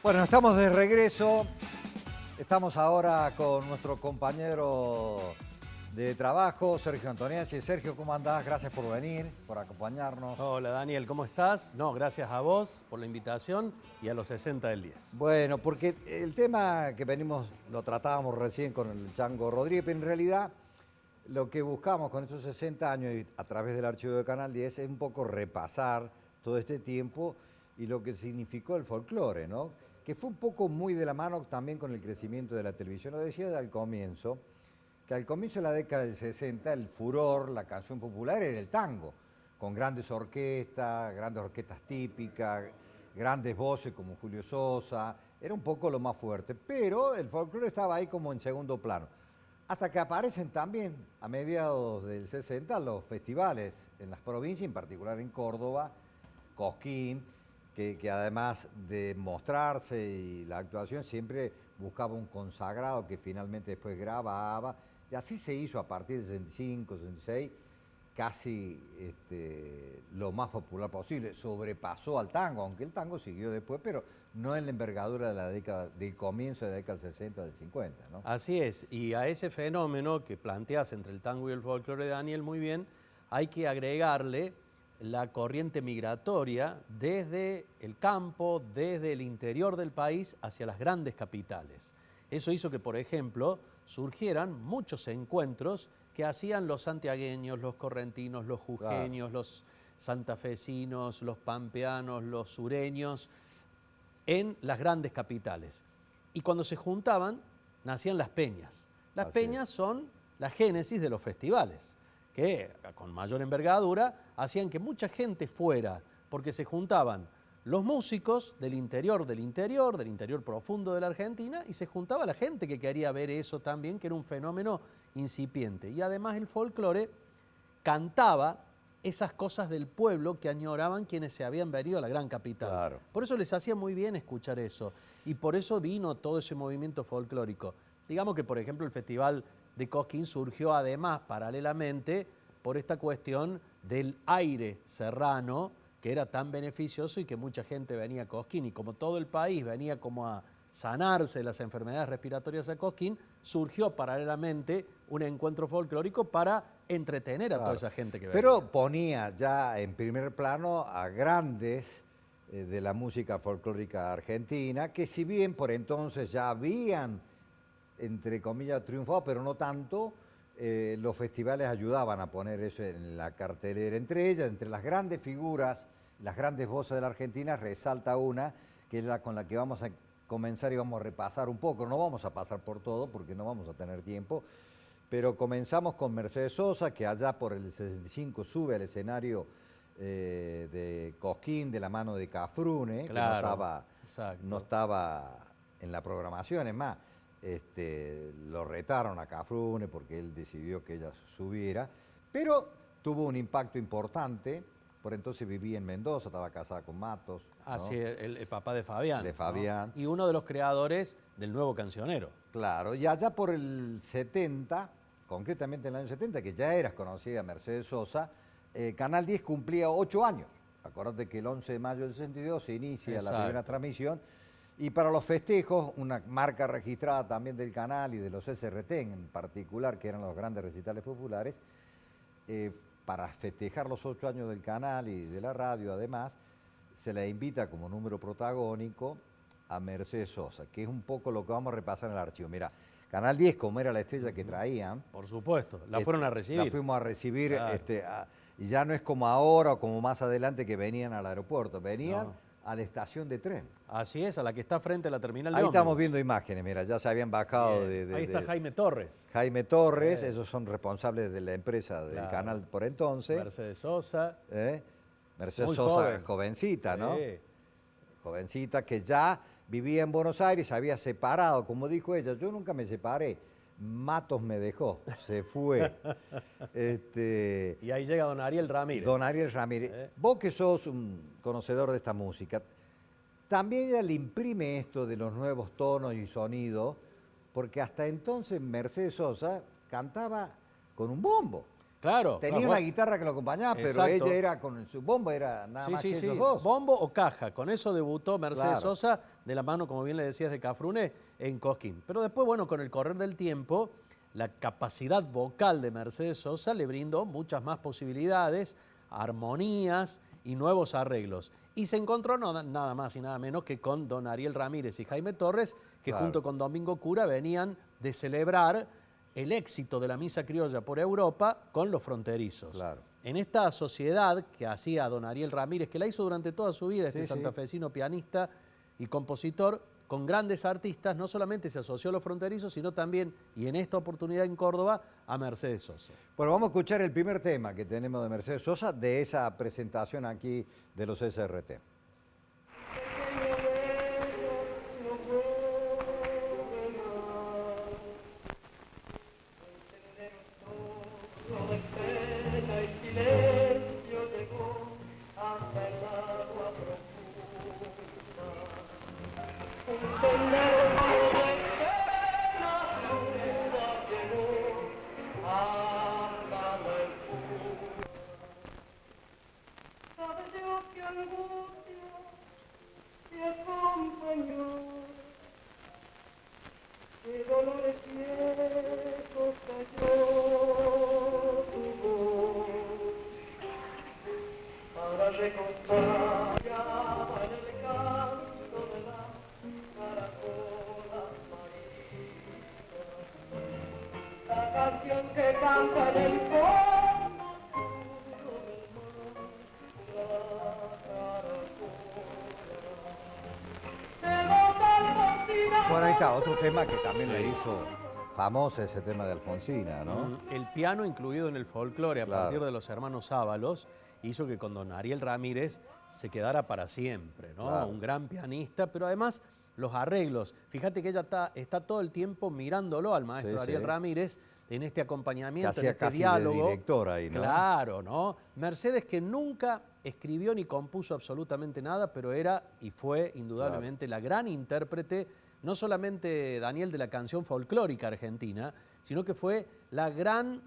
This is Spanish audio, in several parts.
Bueno, estamos de regreso. Estamos ahora con nuestro compañero de trabajo, Sergio Antoniazzi. Sergio, ¿cómo andás? Gracias por venir, por acompañarnos. Hola Daniel, ¿cómo estás? No, gracias a vos por la invitación y a los 60 del 10. Bueno, porque el tema que venimos, lo tratábamos recién con el Chango Rodríguez, pero en realidad lo que buscamos con estos 60 años y a través del archivo de Canal 10 es un poco repasar todo este tiempo y lo que significó el folclore, ¿no? Que fue un poco muy de la mano también con el crecimiento de la televisión. Lo decía al comienzo, que al comienzo de la década del 60 el furor, la canción popular era el tango, con grandes orquestas típicas, grandes voces como Julio Sosa, era un poco lo más fuerte, pero el folclore estaba ahí como en segundo plano. Hasta que aparecen también a mediados del 60 los festivales en las provincias, en particular en Córdoba, Cosquín, que además de mostrarse y la actuación siempre buscaba un consagrado que finalmente después grababa, y así se hizo a partir del 65, 66, casi lo más popular posible, sobrepasó al tango, aunque el tango siguió después, pero no en la envergadura de la década, del comienzo de la década del 60, del 50, ¿no? Así es, y a ese fenómeno que planteas entre el tango y el folclore, Daniel, muy bien, hay que agregarle la corriente migratoria desde el campo, desde el interior del país hacia las grandes capitales. Eso hizo que, por ejemplo, surgieran muchos encuentros que hacían los santiagueños, los correntinos, los jujeños, claro, los santafesinos, los pampeanos, los sureños, en las grandes capitales. Y cuando se juntaban, nacían las peñas. Las peñas son la génesis de los festivales, que con mayor envergadura hacían que mucha gente fuera, porque se juntaban los músicos del interior profundo de la Argentina, y se juntaba la gente que quería ver eso también, que era un fenómeno incipiente. Y además el folclore cantaba esas cosas del pueblo que añoraban quienes se habían venido a la gran capital. Claro. Por eso les hacía muy bien escuchar eso, y por eso vino todo ese movimiento folclórico. Digamos que, por ejemplo, el Festival de Cosquín surgió además, paralelamente, por esta cuestión del aire serrano, que era tan beneficioso y que mucha gente venía a Cosquín. Y como todo el país venía como a sanarse de las enfermedades respiratorias a Cosquín, surgió paralelamente un encuentro folclórico para entretener a toda esa gente que venía. Pero ponía ya en primer plano a grandes de la música folclórica argentina, que si bien por entonces ya habían, entre comillas, triunfado, pero no tanto, los festivales ayudaban a poner eso en la cartelera. Entre ellas, entre las grandes figuras, las grandes voces de la Argentina, resalta una, que es la con la que vamos a comenzar y vamos a repasar un poco. No vamos a pasar por todo porque no vamos a tener tiempo, pero comenzamos con Mercedes Sosa, que allá por el 65 sube al escenario de Cosquín de la mano de Cafrune, claro, que no estaba en la programación. Es más, lo retaron a Cafrune porque él decidió que ella subiera, pero tuvo un impacto importante. Por entonces vivía en Mendoza, estaba casada con Matos, ¿no? Así, el papá de Fabián. De Fabián. ¿No? Y uno de los creadores del nuevo cancionero. Claro, y allá por el 70, concretamente en el año 70, que ya eras conocida Mercedes Sosa, Canal 10 cumplía 8 años. Acordate que el 11 de mayo del 62 se inicia la primera transmisión. Y para los festejos, una marca registrada también del canal y de los SRT en particular, que eran los grandes recitales populares, para festejar los 8 años del canal y de la radio, además, se la invita como número protagónico a Mercedes Sosa, que es un poco lo que vamos a repasar en el archivo. Mira, Canal 10, como era la estrella que traían. Por supuesto, la fueron a recibir. La fuimos a recibir, claro. Y ya no es como ahora o como más adelante que venían al aeropuerto, venían a la estación de tren. Así es, a la que está frente a la terminal de ómnibus. Ahí estamos viendo imágenes, mira, ya se habían bajado ahí está Jaime Torres. Jaime Torres, esos son responsables de la empresa del canal por entonces. Mercedes Sosa. Mercedes Sosa, jovencita, ¿no? Jovencita que ya vivía en Buenos Aires, se había separado, como dijo ella, yo nunca me separé, Matos me dejó, se fue. Y ahí llega don Ariel Ramírez. Don Ariel Ramírez. Vos que sos un conocedor de esta música, también ella le imprime esto de los nuevos tonos y sonidos, porque hasta entonces Mercedes Sosa cantaba con un bombo. Claro. Tenía claro, una guitarra que lo acompañaba, pero exacto. ella era con su bombo, era nada más que ellos dos. Bombo o caja. Con eso debutó Mercedes Claro. Sosa, de la mano, como bien le decías, de Cafrune, en Cosquín. Pero después, bueno, con el correr del tiempo, la capacidad vocal de Mercedes Sosa le brindó muchas más posibilidades, armonías y nuevos arreglos. Y se encontró nada más y nada menos que con don Ariel Ramírez y Jaime Torres, que Claro. junto con Domingo Cura venían de celebrar el éxito de la misa criolla por Europa con los fronterizos. Claro. En esta sociedad que hacía don Ariel Ramírez, que la hizo durante toda su vida, este Sí, sí. santafesino pianista y compositor, con grandes artistas, no solamente se asoció a los fronterizos, sino también, y en esta oportunidad en Córdoba, a Mercedes Sosa. Bueno, vamos a escuchar el primer tema que tenemos de Mercedes Sosa, de esa presentación aquí de los SRT. Bueno, ahí está, otro tema que también le hizo famoso, ese tema de Alfonsina, ¿no? El piano incluido en el folclore a Claro. partir de los hermanos Ábalos hizo que con don Ariel Ramírez se quedara para siempre, ¿no? Claro. Un gran pianista, pero además los arreglos. Fíjate que ella está todo el tiempo mirándolo al maestro Sí, Ariel sí. Ramírez en este acompañamiento, Que en hacía este casi de diálogo. director ahí, ¿no? Claro, ¿no? Mercedes, que nunca escribió ni compuso absolutamente nada, pero era y fue indudablemente la gran intérprete, no solamente, Daniel, de la canción folclórica argentina, sino que fue la gran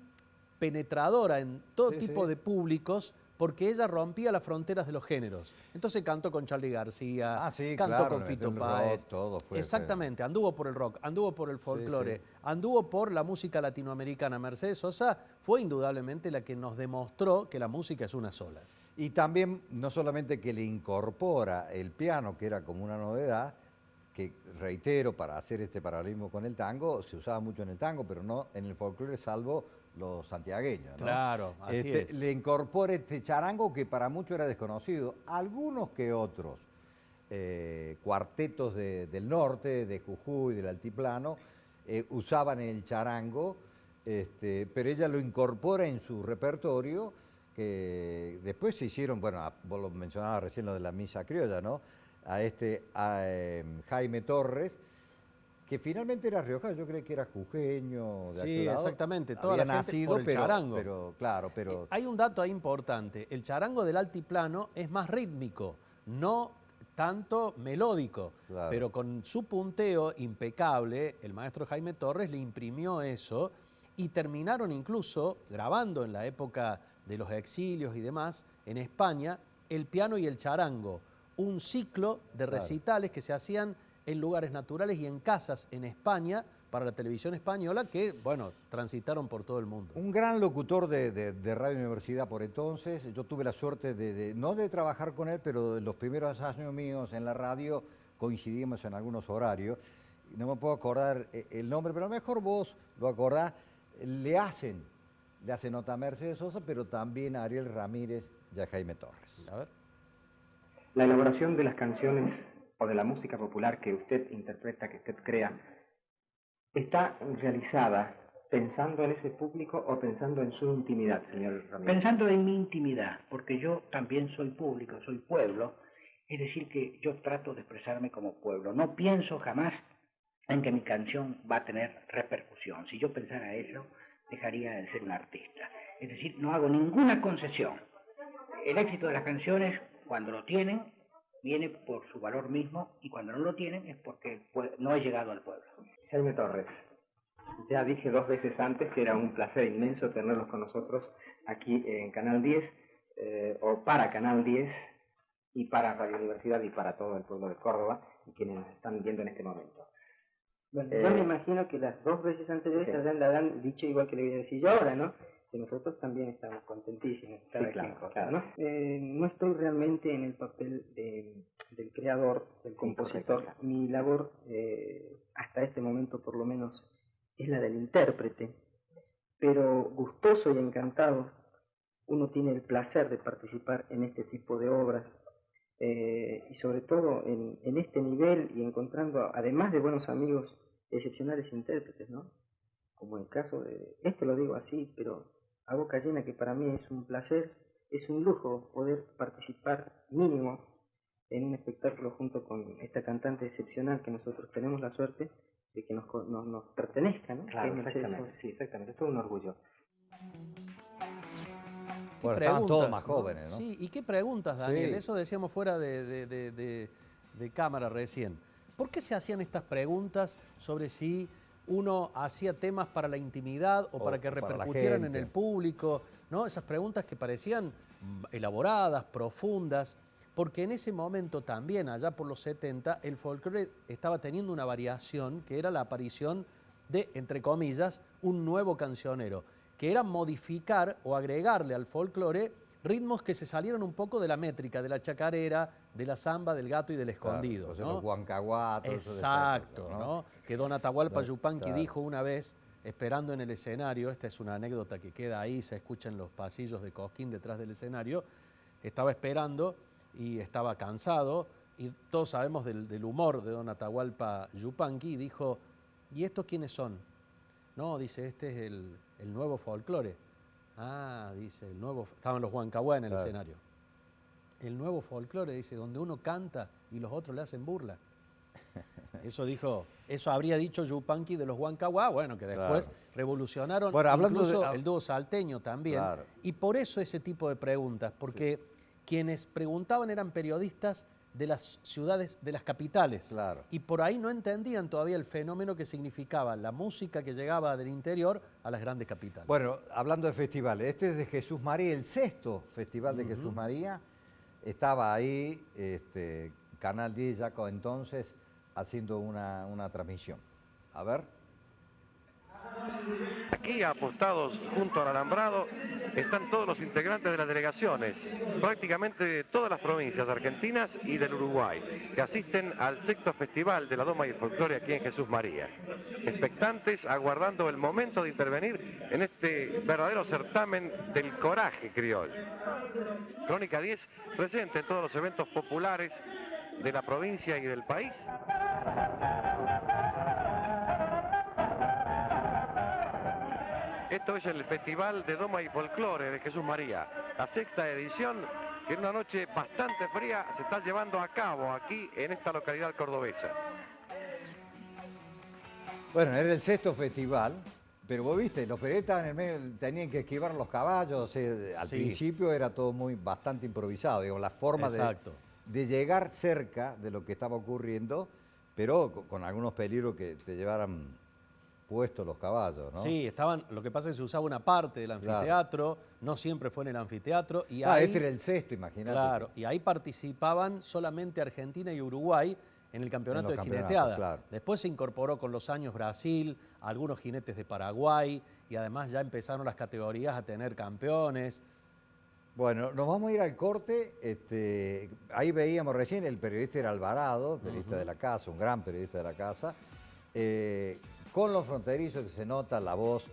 penetradora en todo Sí, tipo sí. de públicos, porque ella rompía las fronteras de los géneros. Entonces cantó con Charly García, Ah, sí, cantó claro, con le metió Fito el Páez. rock, todo fue- Exactamente, anduvo por el rock, anduvo por el folclore, sí. anduvo por la música latinoamericana. Mercedes Sosa fue indudablemente la que nos demostró que la música es una sola. Y también, no solamente que le incorpora el piano, que era como una novedad, que reitero, para hacer este paralelismo con el tango, se usaba mucho en el tango, pero no en el folclore, salvo los santiagueños, ¿no? Claro, así es. Le incorpora este charango que para muchos era desconocido. Algunos que otros cuartetos del norte, de Jujuy, del altiplano, usaban el charango, pero ella lo incorpora en su repertorio, que después se hicieron, bueno, vos lo mencionabas recién, lo de la misa criolla, ¿no? A Jaime Torres, que finalmente era riojano, yo creo que era jujeño, de Sí, aquel lado. exactamente, toda Había la gente nacido, por el charango. pero claro, pero Hay un dato ahí importante, el charango del altiplano es más rítmico, no tanto melódico, Claro. pero con su punteo impecable, el maestro Jaime Torres le imprimió eso y terminaron incluso grabando en la época de los exilios y demás, en España, el piano y el charango, un ciclo de recitales que se hacían en lugares naturales y en casas en España para la televisión española que, bueno, transitaron por todo el mundo. un gran locutor de Radio Universidad por entonces. Yo tuve la suerte no de trabajar con él, pero en los primeros años míos en la radio coincidimos en algunos horarios. No me puedo acordar el nombre, pero a lo mejor vos lo acordás. Le hacen nota a Mercedes Sosa, pero también a Ariel Ramírez y a Jaime Torres. A ver. La elaboración de las canciones o de la música popular que usted interpreta, que usted crea, ¿está realizada pensando en ese público o pensando en su intimidad, señor Ramírez? Pensando en mi intimidad, porque yo también soy público, soy pueblo, es decir, que yo trato de expresarme como pueblo. No pienso jamás en que mi canción va a tener repercusión. Si yo pensara eso, dejaría de ser un artista. Es decir, no hago ninguna concesión. El éxito de las canciones, cuando lo tienen, viene por su valor mismo, y cuando no lo tienen es porque no he llegado al pueblo. Jaime Torres, Ya dije 2 veces antes que era un placer inmenso tenerlos con nosotros aquí en Canal 10, o para Canal 10, y para Radio Universidad y para todo el pueblo de Córdoba, y quienes nos están viendo en este momento. Bueno, yo me imagino que las 2 veces anteriores sí. le habrán dicho igual que le voy a decir yo ahora, ¿no? Que nosotros también estamos contentísimos de estar Sí, aquí en claro, Córdoba, claro. ¿no? No estoy realmente en el papel del creador, del compositor. correcto. Mi labor, hasta este momento por lo menos, es la del intérprete. Pero gustoso y encantado, uno tiene el placer de participar en este tipo de obras. Y sobre todo en este nivel y encontrando, además de buenos amigos, excepcionales intérpretes, ¿no? Como el caso de, esto lo digo así, pero a boca llena, que para mí es un placer, es un lujo poder participar mínimo en un espectáculo junto con esta cantante excepcional que nosotros tenemos la suerte de que nos pertenezca, ¿no? Claro, Que es Mercedes exactamente, Sosa. sí, exactamente, es todo un orgullo. Bueno, estaban todos Preguntas, más jóvenes, ¿no? Sí, ¿y qué preguntas, Daniel? Sí. Eso decíamos fuera de cámara recién. ¿Por qué se hacían estas preguntas sobre si uno hacía temas para la intimidad o para que para la repercutieran en gente? el público? ¿No? Esas preguntas que parecían elaboradas, profundas, porque en ese momento también, allá por los 70, el folclore estaba teniendo una variación que era la aparición de, entre comillas, un nuevo cancionero, que era modificar o agregarle al folclore ritmos que se salieron un poco de la métrica, de la chacarera, de la samba, del gato y del escondido. Claro, o sea, ¿no? los huancahuatos. Exacto, ¿no? ¿no? Que Don Atahualpa Yupanqui Claro. dijo una vez, esperando en el escenario, esta es una anécdota que queda ahí, se escucha en los pasillos de Cosquín detrás del escenario, estaba esperando y estaba cansado, y todos sabemos del humor de Don Atahualpa Yupanqui, y dijo, ¿y estos quiénes son? No, dice, este es el nuevo folclore. Ah, dice, estaban los huancahuá en el escenario. El nuevo folclore, dice, donde uno canta y los otros le hacen burla. Eso habría dicho Yupanqui de los huancahuá, bueno, que después revolucionaron, Bueno, hablando incluso el dúo salteño también. Claro. Y por eso ese tipo de preguntas, porque quienes preguntaban eran periodistas de las ciudades, de las capitales. Claro. Y por ahí no entendían todavía el fenómeno que significaba la música que llegaba del interior a las grandes capitales. Bueno, hablando de festivales, este es de Jesús María, el 6º festival de Jesús María. Estaba ahí, Canal 10 ya entonces haciendo una transmisión. A ver. Aquí apostados junto al alambrado están todos los integrantes de las delegaciones, prácticamente de todas las provincias argentinas y del Uruguay, que asisten al 6º Festival de la Doma y el Folclore aquí en Jesús María. Expectantes, aguardando el momento de intervenir en este verdadero certamen del coraje criollo. Crónica 10 presente en todos los eventos populares de la provincia y del país. Esto es el Festival de Doma y Folclore de Jesús María, la 6ª edición, que en una noche bastante fría se está llevando a cabo aquí en esta localidad cordobesa. Bueno, era el 6º festival, pero vos viste, los periodistas en el medio tenían que esquivar los caballos, al principio era todo bastante improvisado, digo, la forma de llegar cerca de lo que estaba ocurriendo, pero con algunos peligros que te llevaran puestos los caballos, ¿no? Sí, lo que pasa es que se usaba una parte del anfiteatro, no siempre fue en el anfiteatro. Y ahí, este era el 6º, imagínate. Claro, y ahí participaban solamente Argentina y Uruguay en el campeonato de jineteada. Claro. Después se incorporó con los años Brasil, algunos jinetes de Paraguay, y además ya empezaron las categorías a tener campeones. Bueno, nos vamos a ir al corte. Ahí veíamos recién, el periodista era Alvarado, periodista de la casa, un gran periodista de la casa. Con los fronterizos que se nota la voz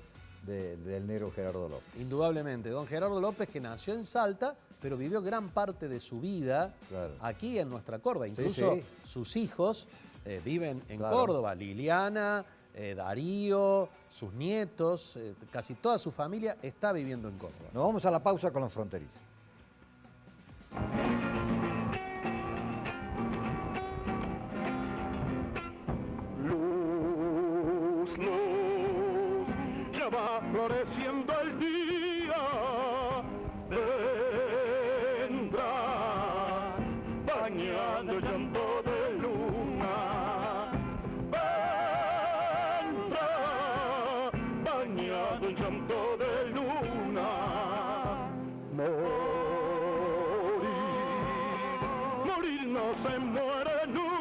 del negro Gerardo López. Indudablemente, don Gerardo López, que nació en Salta, pero vivió gran parte de su vida aquí en nuestra Córdoba. Incluso sus hijos viven en Córdoba. Liliana, Darío, sus nietos, casi toda su familia está viviendo en Córdoba. Nos vamos a la pausa con los fronterizos. Floreciendo el día, vendrá bañando el llanto de luna, vendrá no se muere nunca.